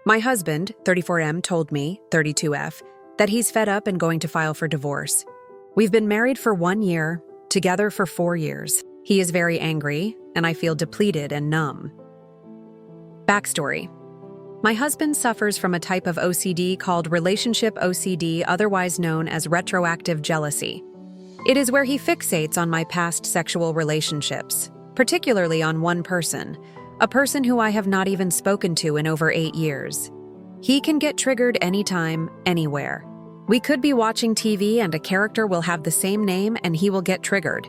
My husband, 34M, told me, 32F, that he's fed up and going to file for divorce. We've been married for 1 year, together for 4 years. He is very angry, and I feel depleted and numb. Backstory. My husband suffers from a type of OCD called Relationship OCD, otherwise known as Retroactive Jealousy. It is where he fixates on my past sexual relationships, particularly on one person, a person who I have not even spoken to in over 8 years. He can get triggered anytime, anywhere. We could be watching TV and a character will have the same name and he will get triggered.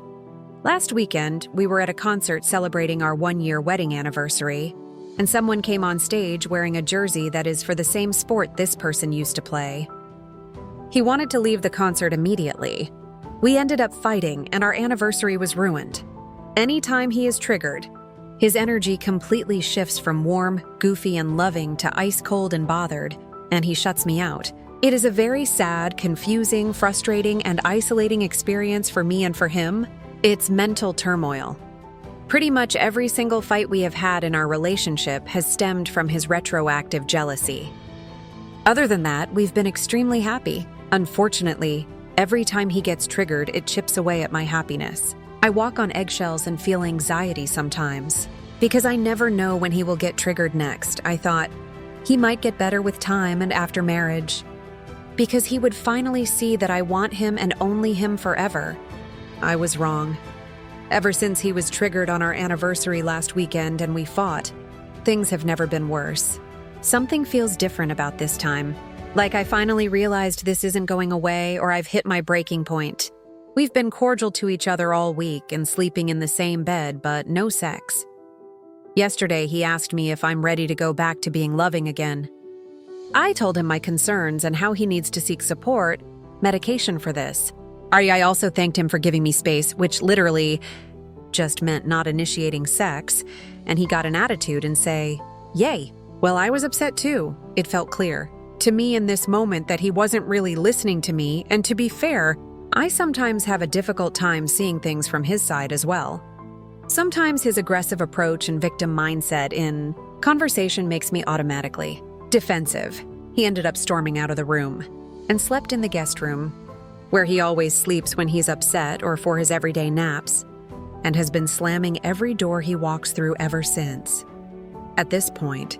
Last weekend, we were at a concert celebrating our 1-year wedding anniversary, and someone came on stage wearing a jersey that is for the same sport this person used to play. He wanted to leave the concert immediately. We ended up fighting, and our anniversary was ruined. Anytime he is triggered, his energy completely shifts from warm, goofy, and loving to ice-cold and bothered, and he shuts me out. It is a very sad, confusing, frustrating, and isolating experience for me and for him. It's mental turmoil. Pretty much every single fight we have had in our relationship has stemmed from his retroactive jealousy. Other than that, we've been extremely happy. Unfortunately, every time he gets triggered, it chips away at my happiness. I walk on eggshells and feel anxiety sometimes. Because I never know when he will get triggered next, I thought, he might get better with time and after marriage. Because he would finally see that I want him and only him forever. I was wrong. Ever since he was triggered on our anniversary last weekend and we fought, things have never been worse. Something feels different about this time. Like I finally realized this isn't going away or I've hit my breaking point. We've been cordial to each other all week and sleeping in the same bed, but no sex. Yesterday, he asked me if I'm ready to go back to being loving again. I told him my concerns and how he needs to seek support, medication for this. I also thanked him for giving me space, which literally just meant not initiating sex, and he got an attitude and say, "Yay." Well, I was upset too. It felt clear to me in this moment that he wasn't really listening to me, and to be fair, I sometimes have a difficult time seeing things from his side as well. Sometimes his aggressive approach and victim mindset in conversation makes me automatically defensive. He ended up storming out of the room and slept in the guest room, where he always sleeps when he's upset or for his everyday naps, and has been slamming every door he walks through ever since. At this point,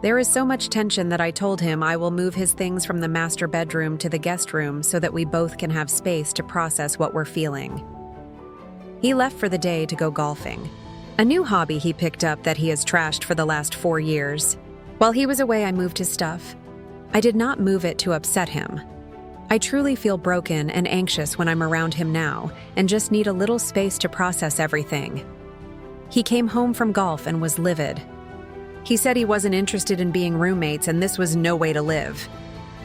there is so much tension that I told him I will move his things from the master bedroom to the guest room so that we both can have space to process what we're feeling. He left for the day to go golfing, a new hobby he picked up that he has trashed for the last 4 years. While he was away, I moved his stuff. I did not move it to upset him. I truly feel broken and anxious when I'm around him now and just need a little space to process everything. He came home from golf and was livid. He said he wasn't interested in being roommates and this was no way to live.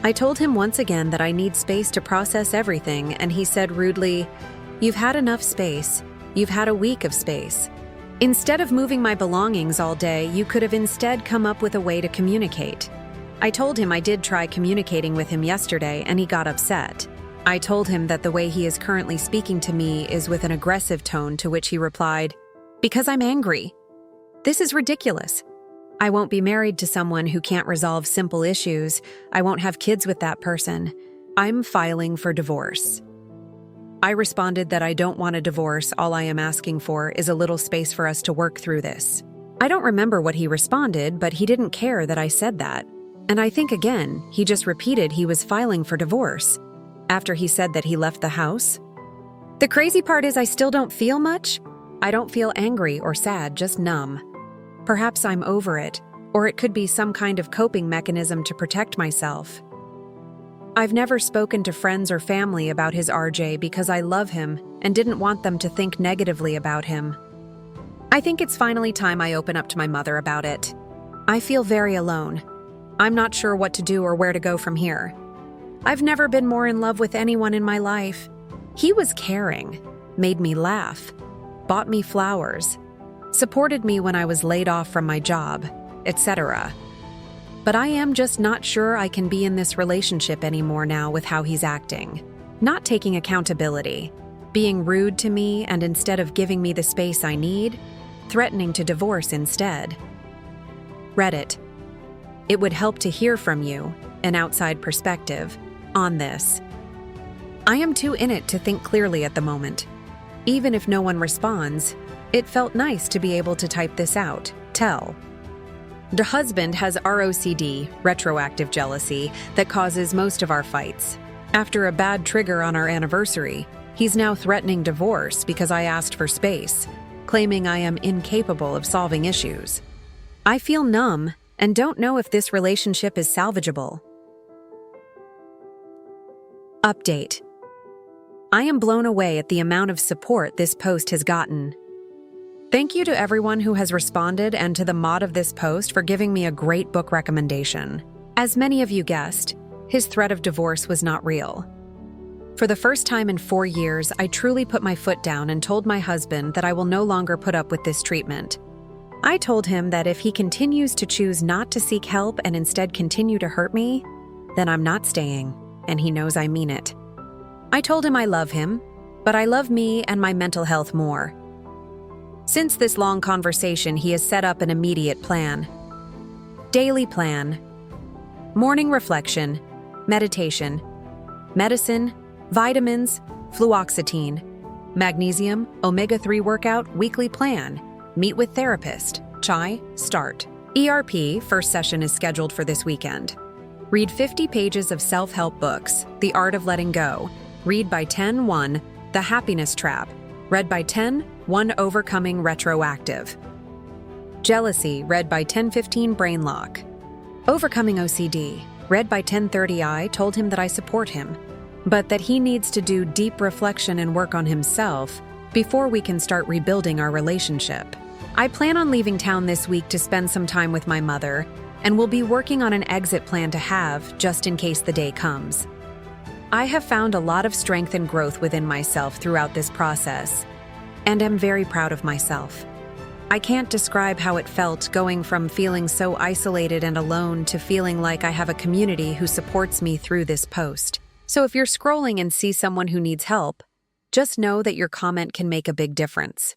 I told him once again that I need space to process everything, and he said rudely, "You've had enough space. You've had a week of space. Instead of moving my belongings all day, you could have instead come up with a way to communicate." I told him I did try communicating with him yesterday and he got upset. I told him that the way he is currently speaking to me is with an aggressive tone, to which he replied, "Because I'm angry. This is ridiculous. I won't be married to someone who can't resolve simple issues. I won't have kids with that person. I'm filing for divorce." I responded that I don't want a divorce. All I am asking for is a little space for us to work through this. I don't remember what he responded, but he didn't care that I said that. And I think again, he just repeated he was filing for divorce after he said that he left the house. The crazy part is I still don't feel much. I don't feel angry or sad, just numb. Perhaps I'm over it, or it could be some kind of coping mechanism to protect myself. I've never spoken to friends or family about his RJ because I love him and didn't want them to think negatively about him. I think it's finally time I open up to my mother about it. I feel very alone. I'm not sure what to do or where to go from here. I've never been more in love with anyone in my life. He was caring, made me laugh, bought me flowers, supported me when I was laid off from my job, etc. But I am just not sure I can be in this relationship anymore now with how he's acting. Not taking accountability, being rude to me, and instead of giving me the space I need, threatening to divorce instead. Reddit. It would help to hear from you, an outside perspective, on this. I am too in it to think clearly at the moment. Even if no one responds, it felt nice to be able to type this out. Tell. The husband has ROCD, retroactive jealousy, that causes most of our fights. After a bad trigger on our anniversary, he's now threatening divorce because I asked for space, claiming I am incapable of solving issues. I feel numb and don't know if this relationship is salvageable. Update. I am blown away at the amount of support this post has gotten. Thank you to everyone who has responded and to the mod of this post for giving me a great book recommendation. As many of you guessed, his threat of divorce was not real. For the first time in 4 years, I truly put my foot down and told my husband that I will no longer put up with this treatment. I told him that if he continues to choose not to seek help and instead continue to hurt me, then I'm not staying, and he knows I mean it. I told him I love him, but I love me and my mental health more. Since this long conversation, he has set up an immediate plan. Daily plan. Morning reflection, meditation, medicine, vitamins, fluoxetine, magnesium, omega-3 workout, weekly plan, meet with therapist, chai, start. ERP first session is scheduled for this weekend. Read 50 pages of self-help books, The Art of Letting Go. Read by 10:1, The Happiness Trap. Read by 10:1, Overcoming Retroactive Jealousy. Read by 10:15, Brain Lock. Overcoming OCD. Read by 10:30. I told him that I support him, but that he needs to do deep reflection and work on himself before we can start rebuilding our relationship. I plan on leaving town this week to spend some time with my mother, and will be working on an exit plan to have just in case the day comes. I have found a lot of strength and growth within myself throughout this process, and am very proud of myself. I can't describe how it felt going from feeling so isolated and alone to feeling like I have a community who supports me through this post. So if you're scrolling and see someone who needs help, just know that your comment can make a big difference.